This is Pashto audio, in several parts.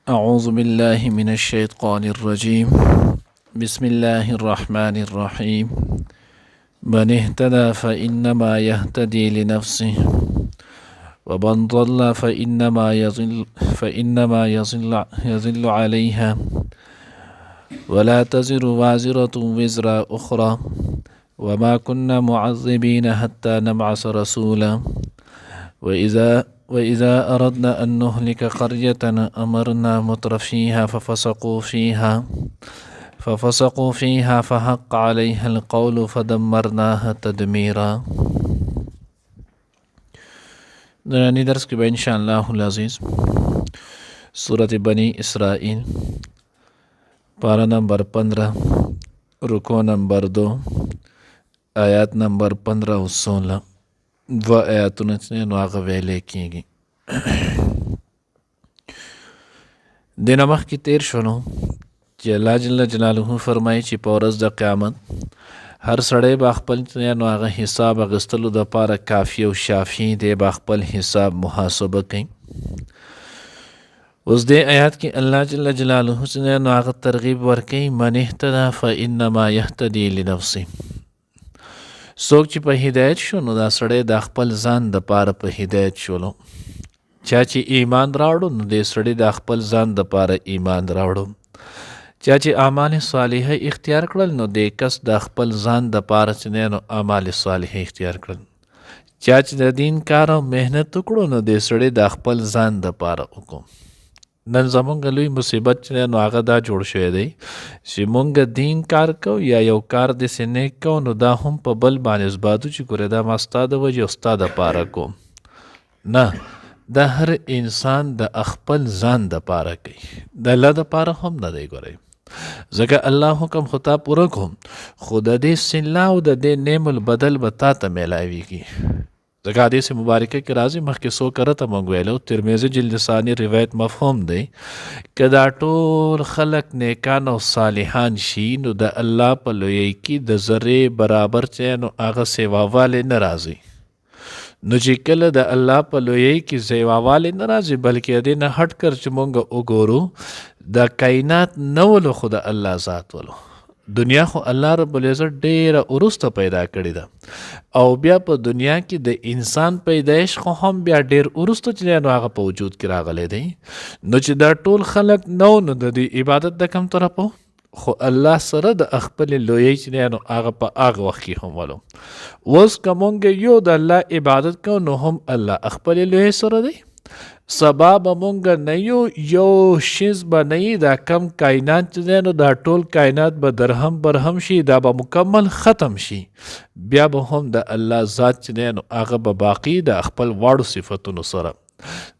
أعوذ بالله من الشيطان الرجيم. بسم الله الرحمن الرحيم. من اهتدى فإنما يهتدي لنفسه ومن ضل فإنما يضل عليها ولا تزر وازرة وزر أخرى وما كنا معذبين حتى نبعث رسولا وإذا أردنا أن نهلك قرية أمرنا مترفيها ففسقوا فيها فحق عليها القول فدمرناها تدميرا. درانی درس کی بین شاء اللہ العزیز سورۃ بنی اسرائیل پارہ نمبر 15 رکوع نمبر 2 آیات نمبر 15 و 16 دو آیاتونه نو هغه ویلې کېږي. دینه مخکې تیر شونو چې الله جل جلاله فرمایي چې په ورځ د قیامت هر سړی به خپل نو هغه حساب اخیستلو دپاره کافي او شافي دی به خپل حساب محاسبه کوي. اوس دې آیات کې الله جل جلاله نو هغه ترغیب ورکوي من اهتدى فإنما يهتدي لنفسه. څوک چې په هدایت شو نو دا سړی د خپل ځان د پاره په هدایت شولو. چا چې ایمان راوړو نو دې سړی د خپل ځان د پاره ایمان راوړو. چا چې اعمال صالحه اختیار کړل نو دې کس د خپل ځان د پاره چې نو اعمال صالحه اختیار کړل. چا چې د دین کار او مهنت وکړو نو دې سړی د خپل ځان د پاره وکړو. نن زمونږ لوی مصیبت چې نو هغه دا جوړ شوی دی چې مونږ دین کار کو یا یو کار داسې نیک کو نو دا هم په بل باندې اثباتو چې ګوره دا ما ستا د وجې او ستا دپاره کوم. نه، دا هر انسان د خپل ځان دپاره کوي، د الله دپاره هم نه دی. ګورئ ځکه الله حکم خو تا پوره کوم خو د دې صله او د دې نعم البدل به تا ته میلاویږي. ځکه حدیث مبارکه کې راځي مخکې څو کرته موږ ویلو ترمذي جلد ثانی روایت مفهوم دی که دا ټول خلق نیکان او صالحان شي نو د الله په لویۍ کې د ذرې برابر چې نو هغه سیواوالی نه راځي. نو چې کله د الله په لویۍ کې سیواوالی نه راځي بلکې د دې نه هټ کر چې موږ وګورو د کائنات نه ولو خو د الله ذات ولو. دنیا خو الله رب العزت ډیره وروسته پیدا کړې ده او بیا په دنیا کې د انسان پیدایش خو هم بیا ډیر وروسته چې نو هغه په وجود کې راغلی دی. نو چې دا ټول خلق نو د دې عبادت د کم طرفو خو الله سره د خپل لویۍ چې نو هغه په هغه وخت کې هم ولو. اوس که مونږ یو د الله عبادت کو نو هم الله خپل لویۍ سره دی. سبا به مونږ نه یو شیز به نه دا کم کائنات چې دی نو دا ټول کائنات به درهم برهم شي دا به مکمل ختم شي بیا به هم د الله ذات چې دی نو هغه به باقي د خپل واړو صفتونو سره.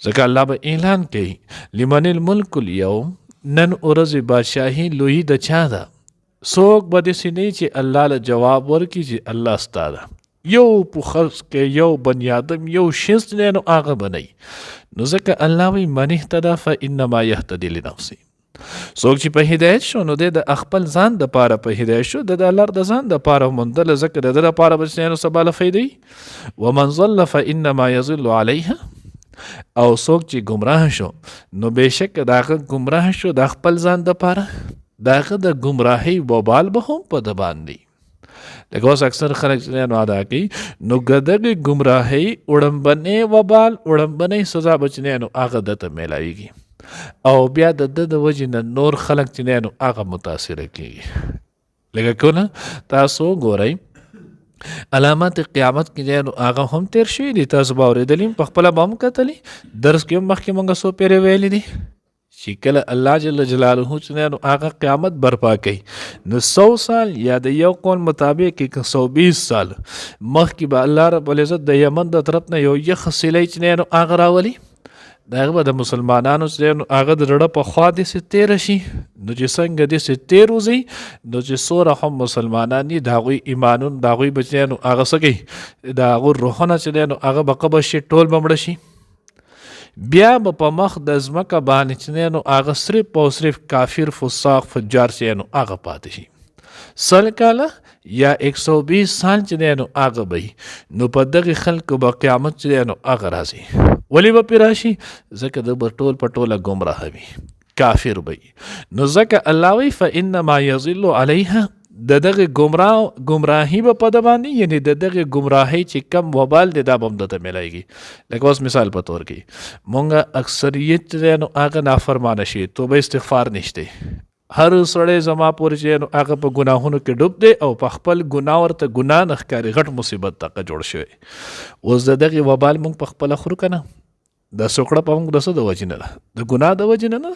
ځکه الله به اعلان کوي لمن الملک اليوم نن ورځې بادشاهي لویي د چا ده. څوک به داسې نه چې الله له جواب ورکړي چې الله ستا ده. یو په خلق کې یو بنی آدم یو شیز دی نو هغه به نه وي. نو ځکه الله وایي من اهتدى فإنما يهتدي لنفسه. څوک چې په هدایت شو نو دی د خپل ځان دپاره په هدایت شو د الله د ځان دپاره موندله ځکه د ده دپاره به نو سبا له فایدې ومن ضل فإنما يضل عليها. او څوک چې ګمراه شو نو بېشکه د هغه ګمراه شو د خپل ځان دپاره د هغه د ګمراهۍ وبال به هم په ده باندې لکه اوس اکثر خلک چې نو ادا کوي نو دغه ګمراهۍ وړمبنۍ وبال وړمبنۍ سزا به چې نو هغه ده ته میلاویږي او بیا د ده د وجې نه نور خلک چې نو هغه متاثره کېږي. لکه کونه تاسو ګورئ علامات قیامت کې نو هغه هم تیر شوي دي تاسو به اورېدلي په خپله به هم کتلي درس کې هم مخکې مونږ څو پیرې ویلي دي چې کله الله جل جلاله چې نو هغه قیامت برپا کوي نو 100 سال یا د یو قول مطابق 120 سال مخکې به الله رب العزت د یمن د طرف نه یو یخ سیلی چې نو هغه راولي د هغه به د مسلمانانو چې نو هغه د زړه په خوا داسې تېره شي نو چې څنګه داسې تېر وځي نو چې څومره هم مسلمانان دي د هغوی ایمانون د هغوی به چې نو هغه څه کوي د هغو روحونه چې نو هغه به قبض شي ټول به مړه شي. بیا به په مخ د ځمکه باندې چې نو هغه صرف او صرف کافر فساق فجار چې نو هغه پاتې شي. 100 کاله یا 120 سال چې نو هغه به نو په دغه خلکو به قیامت چې نو هغه راځي. ولی به پې راشي ځکه د به ټول په ټوله ګمراه وي. کافر بی. نو ځکه الله وی فانما یضل علیها د دغه گمراهی به په د باندې، یعنی د دغه گمراهی چې کم وبال دی دا به هم درته میلایږي. لکه اوس مثال په طور کې مونږ اکثریت دی نو هغه نافرمانه شي، توبه استغفار نشته. هر سړی زما پورې چې نو هغه په ګناهونو کې ډوب دی او په خپل ګناه ورته ګناه نه ښکاري، غټ مصیبت ته جوړ شوی. اوس د دغه وبال مونږ په خپله خورو که نه؟ د سوکړه په موږ د څه د وجې نه ده؟ د ګناه د وجې نه نه.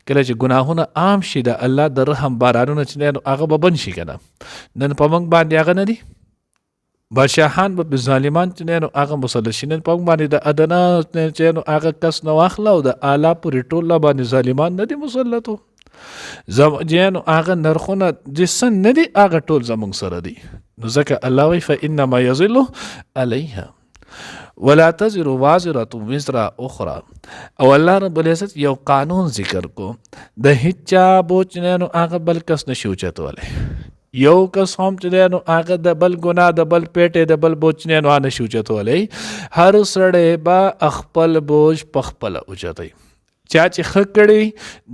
کله چې ګناهونه عام شي د الله د رحم بارانونه چې دی نو هغه به بند شي که نه. نن په موږ باندې هغه نه دي، بادشاهان به ظالمان چې دی نو هغه مسلط شي. نن په موږ باندې د ادنا چې نو هغه کس نه واخله او د اعلی پورې ټوله باندې ظالمان نه دي مسلطو. نو هغه نرخونه جسن نه دي، هغه ټول زموږ سره دي. نو ځکه الله وایي فانما یضل علیها ولا تزر وازرة وزر اخرى. او الله رب العزت یو قانون ذکر کو، د هیڅ چا بوج نه نو هغه بل کس نشي اوچتولی. یو کس هم چې دی نو هغه د بل ګناه د بل پیټې د بل بوج نه نو نشي اوچتولی. هر سړی به خپل بوج په خپله اوچتوي. چا چې ښه کړي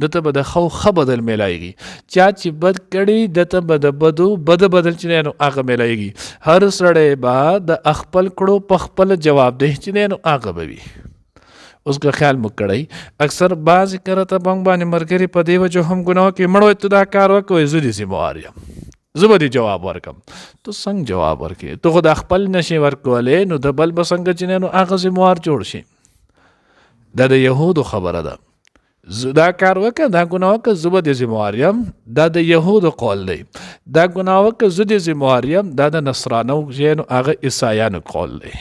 دته به د ښه بدل میلایږي، چا چې بد کړي دته به د بدو بد بدل چې دی نو هغه میلایږي. هر سړی به د خپل کړو په خپل جواب دی چې دی نو هغه به وي. اوس که خیال مو کړی اکثر بعضې کره ته بنګ باندې ملګري په دې وجه هم ګناه کوي، مړو ته دا کار وکوي زه دې ذمهوار یم، زه به دې جواب ورکم. تو څنګه جواب ورکوې؟ تو خو د خپل نشي ورکولی نو د بل به څنګه چې دی نو هغه ذمهوار جوړ شي. دا د یهودو خبره ده. دا کار وکړه، دا ګناه وکړه، زه به دې ذمهوار یم. دا د یهودو قول دی. دا ګناه وکړه زه دې ذمهوار یم، دا د نصرانو چې نو هغه عیسایانو قول دی.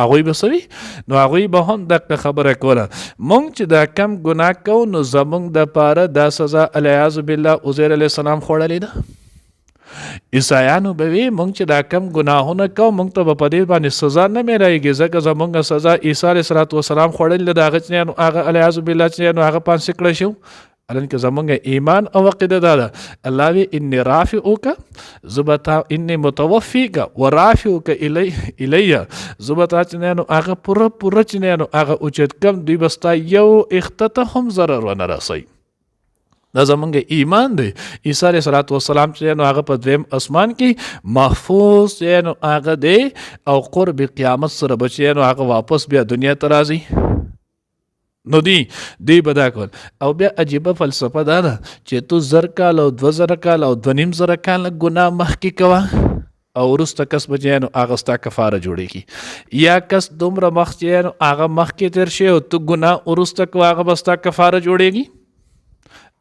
هغوی به څه وي؟ نو هغوی به هم دغه خبره کوله. مونږ چې دا کم ګناه کوو نو زمونږ دپاره دا سزا الیاذ بالله عزیر علیه السلام خوړلې ده. عیسایانو به وي مونږ چې دا کم ګناهونه کوو مونږ ته به په دې باندې سزا نه میلایږي، ځکه زمونږ سزا عیسی علیه السلام خوړلې ده. هغه چې نو هغه الیاذ بالله چې نو هغه پانسې کړی شو. الانکه زمونږ ایمان او عقیده دا ده. الله وی انی رافعک زبتا انی متوفیک و رافعک الی زبتا چې نو هغه پوره چې نو هغه اوچت کم دوی بستا یو اخته هم ضرر ونه رسوي. دا زمونږ ایمان دی. عیسی علیه السلام چې نو هغه په دویم اسمان کې محفوظ چې نو هغه دی او قرب قیامت سره به چې نو هغه واپس بیا دنیا ته راځي. نو دی به دا کول. او بیا عجیبه فلسفه دا ده چې تو 1000 کال او 2000 کال او 2500 کال ګناه مخکې کوه او وروسته کس به چې نو هغه ستا کفاره جوړېږي، یا کس دومره مخ چې نو هغه مخکې تېر شي او تو ګناه وروسته کوه هغه به ستا کفاره جوړېږي.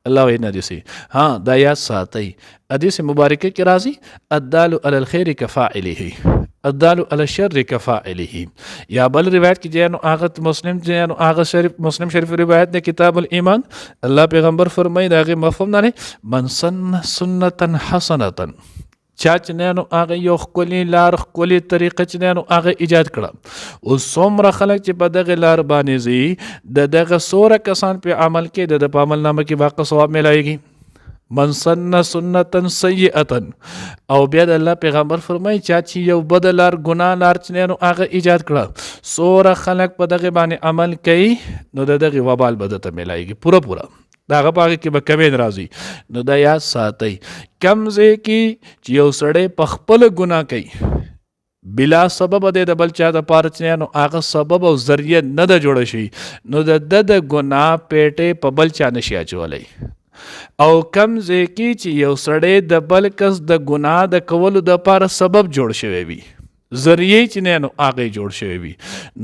الله وی نه دیسی. ها دا یاد ساتئ، حدیث مبارکه کې راځي الدال علی الخیر کفاعله الدال علی الشر کفاعله. یا بل روایت کې جنو هغه مسلم شریف روایت ده کتاب الایمان. الله پیغمبر فرمایي داغه مفهوم نه من سن سنتا حسنه، چا چې نو هغه یو ښکلې لار ښکلې طریقه چې نو هغه ایجاد کړه. اوس څومره خلک چې په دغه لار باندې ځي د دغه څوره کسان په عمل کې د په عمل نامه کې واقع ثواب میلایږي. من سن سنتا سیئتا. او بیا د الله پیغمبر فرمایي چا چې یو بد لار ګناه لار چې نو هغه ایجاد کړه، څوره خلک په دغه باندې عمل کوي نو د دغه وبال به درته میلایږي پوره. دا هغه په هغې کې به کمین راځي. نو دا یاد ساتئ کم ځای کې چې یو سړی په خپله ګناه کوي بلا سبب دی د بل چا دپاره چې نو هغه سبب او ذریعه نه ده جوړه شي نو د ګناه پیټې په بل چا نشي اچولی. او کم ځای کې چې یو سړی د بل کس د ګناه د کولو دپاره سبب جوړ شوی وي، ذریعه چې نه نو هغه جوړ شوی وي،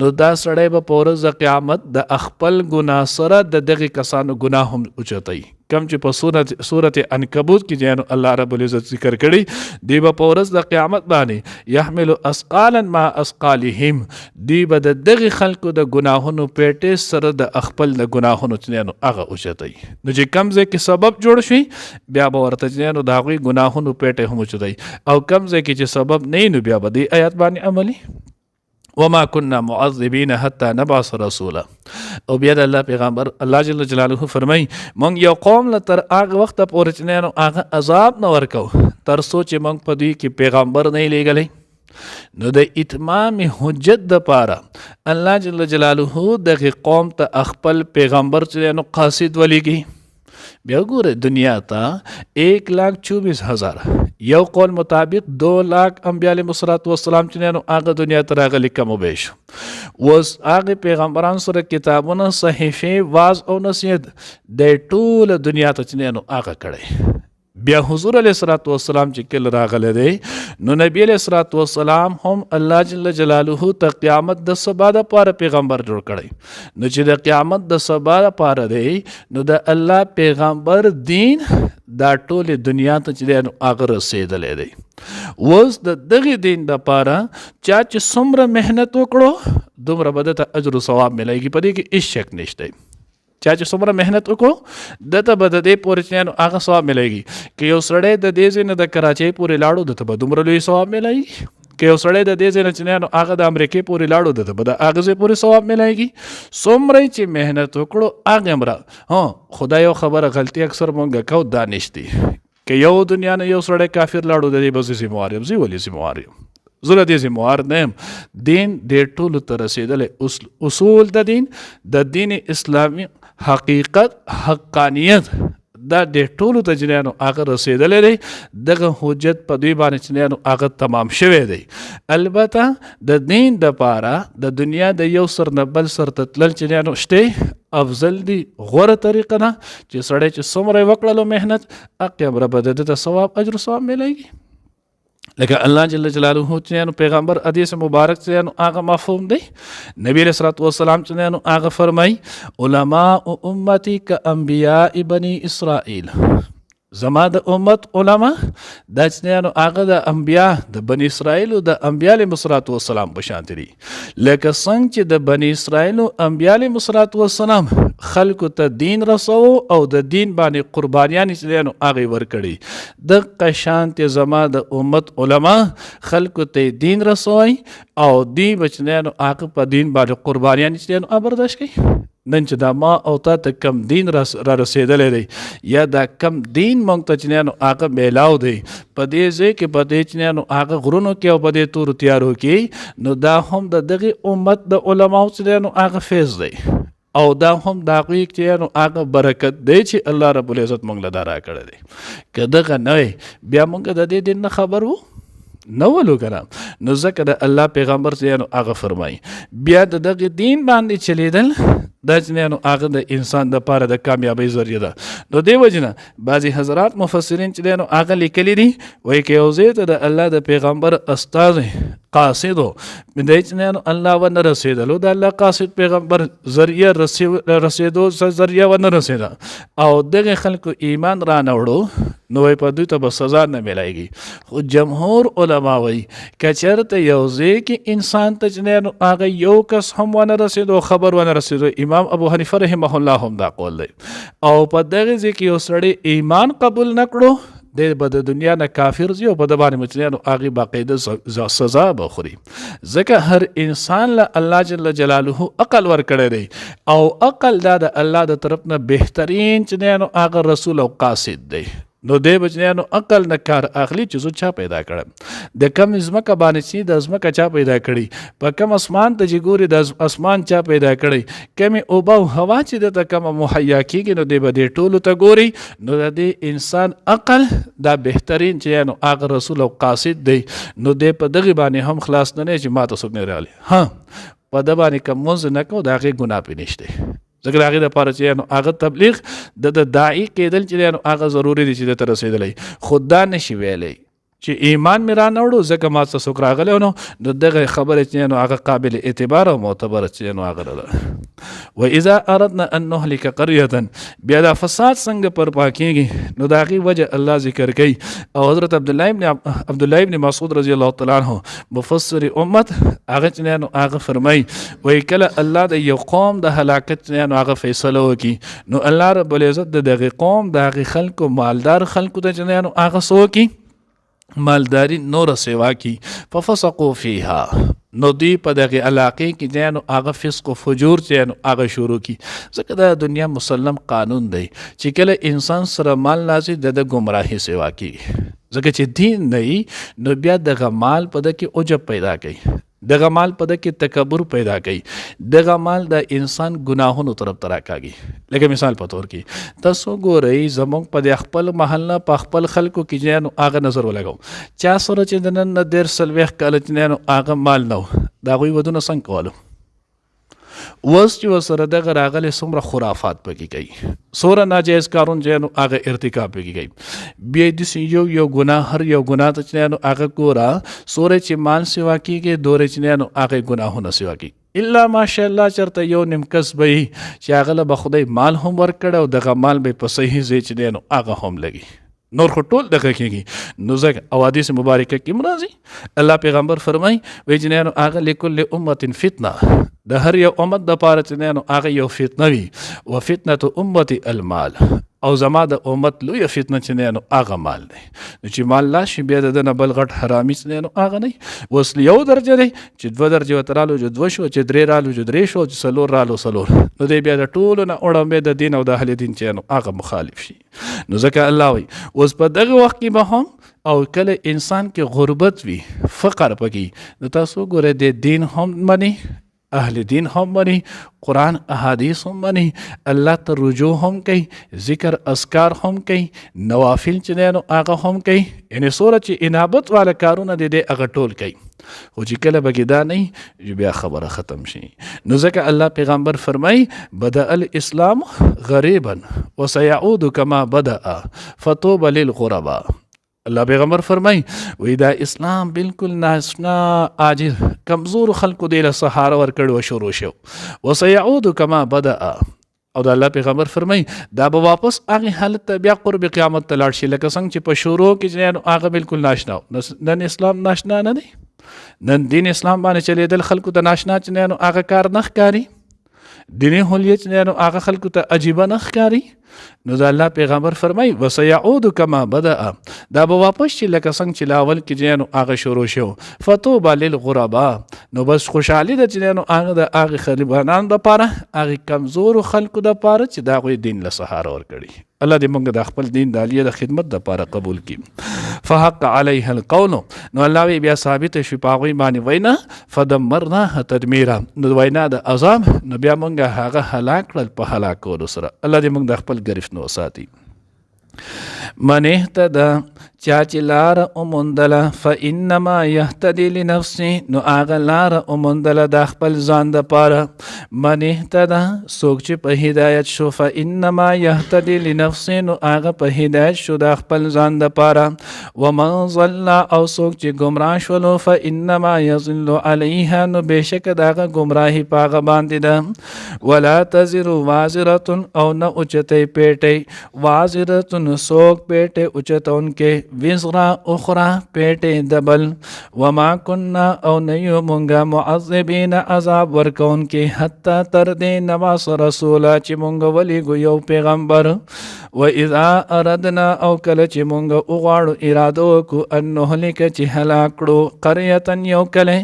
نو دا سړی به په ورځ د قیامت د خپل ګناه سره د دغه کسانو ګناه هم اوچتوي. کم چې په سورت عنکبوت کې جنو الله رب العزت ذکر کړي دی به په ورځ د قیامت باندې یحمل اثقالا مع اثقالهم، دی به د دغه خلکو د ګناهونو پیټې سره د خپل د ګناهونو چې نو هغه اوچتوي. نو چې کم ځای کې سبب جوړ شي بیا به ورته چې نو د هغوی ګناهونو پیټې هم اوچتوي، او کم ځای کې چې سبب نه نو بیا به دې آیات باندې عملي وما كنا معذبين حتى نبعث رسولا. او بیا د الله پیغمبر الله جل جلاله فرمای مونږ یو قوم له تر هغه وخته پورې چې نو هغه عذاب نه ورکو تر څو چې مونږ په دوی کې پیغمبر نه لیږلی. نو د اتمام حجت دپاره الله جل جلاله دغه قوم ته خپل پیغمبر چې نو قاصد ولیږي. بیا ګوره دنیا ته 1,24,000 یو قول مطابق 2,00,000 انبیاء علیهم السلام چې نو هغه دنیا ته راغلي کم و بیش اوس هغه پیغمبران سره کتابونه صحیفې واز او نصیحت د ټول دنیا ته چې نو هغه کړی بیا حضور علیه السلام چې کله راغلی دی نو نبی علیه السلام هم الله جل جلاله ته قیامت د سبا دپاره پیغمبر جوړ کړی نو چې د قیامت د سبا دپاره دی نو د الله پیغمبر دین دا ټولې دنیا ته چې دی نو هغه رسېدلی دی اوس د دغې دین دپاره چا چې څومره محنت وکړو دومره به دته اجر و ثواب میلیږي په دې کې هېڅ شک نشته چا چې څومره محنت وکړو دته به د دې پورې چې هغه ثواب میلیږي که یو سړی د دې ځای نه د کراچۍ پورې لاړو دته به دومره لوی ثواب میلیږي که یو سړی د دې ځای نه چې هغه د امریکې پورې لاړو دته به د هغه ځای پورې ثواب میلیږي څومره چې محنت وکړو هغه همره خدای یو خبره غلطي اکثر مونږ کوو دا نشتی که یو دنیا نه یو سړی کافر لاړو د دې به زه ذموار یم زه ولې ذموار یم زه له دې ذموار نه یم دین دې ټولو ته رسېدلی اصول د دین اسلامي حقیقت حقانیت دا د ټولو ته چې نو هغه رسېدلی دی دغه حجت په دوی باندې چې نو هغه تمام شوی دی البته د دین دپاره د دنیا د یو سر نه بل سر ته تلل چې نو شته افضل دی غوره طریقه نه چې سړی چې څومره یې وکړلو محنت هغې همره به د ده ته ثواب اجر ثواب میلیږي لکه الله جل جلاله چې پیغمبر حدیث مبارک چې هغه مفهوم دی نبی علیہ السلام چې هغه فرمای علماء امتی کانبیاء بنی اسرائیل زما د امت علما دا چې هغه د انبیا د بنی اسرائیل د انبیا علیهم السلام په شان دي لکه څنګه چې د بنی اسرائیل انبیا علیهم السلام خلکو ته دین رسو او د دین باندې قربانیان چې هغه ورکړي د قشانت زما د امت علما خلکو ته دین رسوي او دی بچنه هغه په دین باندې قربانیان چې برداشت کوي نن چې دا ما او تا ته کم دین را رسېدلی دی یا دا کم دین موږ ته چې هغه میلاو دی په دې ځای کې په دې چې هغه غرونو کې او په دې تورو تیارو کې نو دا هم د دغې امت د علماو چې هغه فیض دی او دا هم د هغوی چې هغه برکت دی چې الله رب العزت موږ له دا راکړی دی که دغه نه وی بیا موږ د دې دین نه خبر وو نه ولو کنه نو ځکه د الله پیغمبر چې هغه فرمایي بیا د دغه دین باندې چلیدل دا چې هغه د انسان د پاره د کامیابی ذریعه ده نو دی وجه نه بعضې حضرات مفسرین چې هغه لیکلي دي وایي که یو ځای ته د الله د پیغمبر استازی قاصدو دی چې الله ونه رسېدلو د الله قاصد پیغمبر ذریعه رسېدو ذریعه ونه رسېده او دغه خلکو ایمان را نه وړو نو په دوی ته به سزا نه میلیږي خو جمهور علما وایي که چېرته یو ځای کې انسان ته چې هغه یو کس هم ونه رسېدو خبر ونه رسېدو امام ابو حنیفه رحمه الله هم دا قول دی او په دغه ځای کې یو سړی ایمان قبول نه کړو دی به د دنیا نه کافر ځي او په د باندې مچنیانو هغې باقاعده سزا به خوري ځکه هر انسان له الله جل جلاله عقل ورکړی دی او عقل دا د الله د طرف نه بهترین چې هغه رسول او قاصد دی نو دی بچنیانو عقل نه کار اخلي چې زه چا پیدا کړم د کم ځمکه باندې چې د ځمکه چا پیدا کړي په کم اسمان ته چې ګوري د اسمان چا پیدا کړي کمې اوبه او هوا چې دته کمه مهیا کېږي نو دی به دې ټولو ته ګوري نو د دې انسان عقل دا بهترین چې هغه رسول او قاصد دی نو دی په دغې باندې هم خلاص نه چې ما ته څوک نه راغلی ها په ده باندې که مونځ نه کوو د هغې ګناه پرې نشته ځکه د هغې دپاره چې هغه تبلیغ د داعي کېدل چې هغه ضروري دی چې دته رسېدلی خو دا نشي ویلی چې ایمان مې را نه وړو ځکه ما څه څوک راغلی نو دغه خبرې چې هغه قابل اعتبار او معتبره چې هغه ده واذا اردنا ان نهلك قريه بیا دا فساد څنګه برپا کېږي نو د هغې وجه الله ذکر کوي او حضرت عبدالله ابن مسعود رضی الله تعالی عنه مفسر امت هغه چې هغه فرمایي وایي کله الله د یو قوم د هلاکت چې هغه فیصله وکړي نو الله رب العزت د دغې قوم د هغې خلکو مالدار خلکو ته چې هغه څه وکړي مالداری نور سیوا کی ففسقوا فیها نو دی په دغه علاقې کې هغه فسق و فجور هغه شروع کی ځکه د دنیا مسلم قانون دی چې کله انسان سره مال لازم د ګمراهي سیوا کی ځکه چې دین نه نو بیا دغه مال په دغه کې عجب پیدا کوي دغه مال په د کې تکبر پیدا کوي، دغه مال د انسان ګناهونو طرف ته راکاږي. لکه مثال په تور کې تاسو ګورئ زموږ په د خپل محله په خپل خلکو کې چې نو هغه نظر ولګو چا سره چې د نن د 1.5 کال چې نو هغه مال نو د هغوی ودونه څنګه کولو. اوس چې ورسره دغه راغلی څومره خرافات پکې کوي، څومره ناجایز کارونه چې نو هغه ارتکاب پکې کوي. بیا یې داسې یو ګناه هر یو ګناه ته چې نو هغه ګوره څومره چې مال سیوا کېږي دورې چې نو هغه ګناهونه سیوا کېږي. الا ماشاءالله چېرته یو نیم کس به وي چې هغه له به خدای مال هم ورکړی او دغه مال به په صحیح ځای چې نو هغه هم لګي، نور خو ټول دغه کېږي. نو ځکه او حدیث مبارکه کې هم راځي الله پیغمبر فرمایي وایي چې نو هغه لکل امت فتنه، د هر یو امت دپاره چې نو هغه یو فتنه وي. و فتنة امتي المال، او زما د امت لویه فتنه چې نو هغه مال دی. نو چې مال لا شي بیا د نه بل غټ حرامي چې نو هغه نه اوس یو درجه دی چې 2 درجه ورته رالو چې 2 شو، چې 3 رالو چې 3 شو، چې 4 رالو 4. نو دی بیا د ټولو نه وړاندې د دین او د اهل دین چې نو هغه مخالف شي. نو ځکه الله وایي اوس په دغه وخت کې به هم او کله انسان کې غربت وي فقر پکې نو تاسو ګورئ د دین هم مني، اهل دین هم مني، قرآن احادیث هم مني، الله ته رجوع هم کوي، ذکر اذکار هم کوي، نوافل چې نو هغه هم کوي. یعنې څومره چې انابت والا کارونه دي دی هغه ټول کوي. خو چې کله به دا نه بیا خبره ختم شي. نو ځکه الله پیغمبر فرمایي بدأ الاسلام غریبا وسيعود كما بدأ فطوبى للغرباء. الله پیغمبر فرمای وی دا اسلام بالکل ناشنا عاجز کمزور خلقو دی له سهار ورکړ و شروع شو وسيعود كما بدأ. او دا الله پیغمبر فرمای دا به واپس هغه حالت ته بیا قرب قیامت ته لاړ شي لکه څنګه چې په شروع کې هغه بالکل ناشنا. نن اسلام ناشنا نه دی، نن دین اسلام باندې چلیدل خلقو ته ناشنا چې هغه کار نه ښکاري، دیني هولیت چې هغه خلقو ته عجیبه نه ښکاري. نو دا الله پیغمبر فرمای وسيعود كما بدأ، دا به واپس شي لکه څنګه چې لاول کې هغه شروع شو. فطوبى للغرباء، نو بس خوشحالي ده چې هغه د هغه غریبانو دپاره هغه کمزورو خلکو دپاره چې د هغوی دین له سهاره ورکړي. الله دې موږ د خپل دین د عالیه د خدمت دپاره قبول کړي. فحق عليها القول، نو الله وی بیا ثابت شي په هغوی باندې وینا فدمرناها تدمیرا، نو وینا د عذاب نو بیا موږ هغه هلاک کړل په هلاکولو سره. الله دې موږ د خپل گرفت نو ساتي. من اهتدى چا چې لاره وموندله فانما یهتدي لنفسه، نو هغه لاره وموندله د خپل ځان دپاره. من اهتدى څوک چې په هدایت شو فانما یهتدي لنفسه، نو هغه په هدایت شو د خپل ځان دپاره. ومن ضل، او څوک چې ګمراه شولو فانما یضل علیها، نو بېشکه د هغه ګمراهي په هغه باندې ده. ولا تزر وازرة، او نه اوچتی پیټی، وازرة څوک پیټې اوچتونکې، وزرا اخرى پیټې دبل. وما كنا، او نیو مونږه معذبین عذاب ورکونکې، حتی تر دې نواس رسوله چې مونږ ولیږو یو پیغمبر. و اذا اردنا، او کله چې مونږ وغواړو اراده وکړو ان نهلک چې هلاک کړو قریة یو کلی،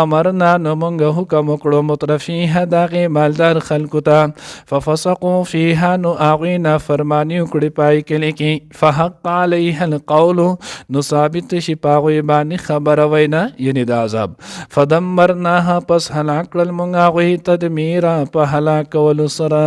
امرنا نو مونږ حکم وکړو مترفیها د هغې مالدار خلکو ته، ففسقوا فیها، نو هغوی نافرماني وکړې پای کلي کې. فحق علیها القول، نو ثابت شي په هغوی باندې خبره وینا یعنی د عذاب. فدمرناها، پس هلاک کړل مونږ هغوی تدمیرا په هلاکولو سره.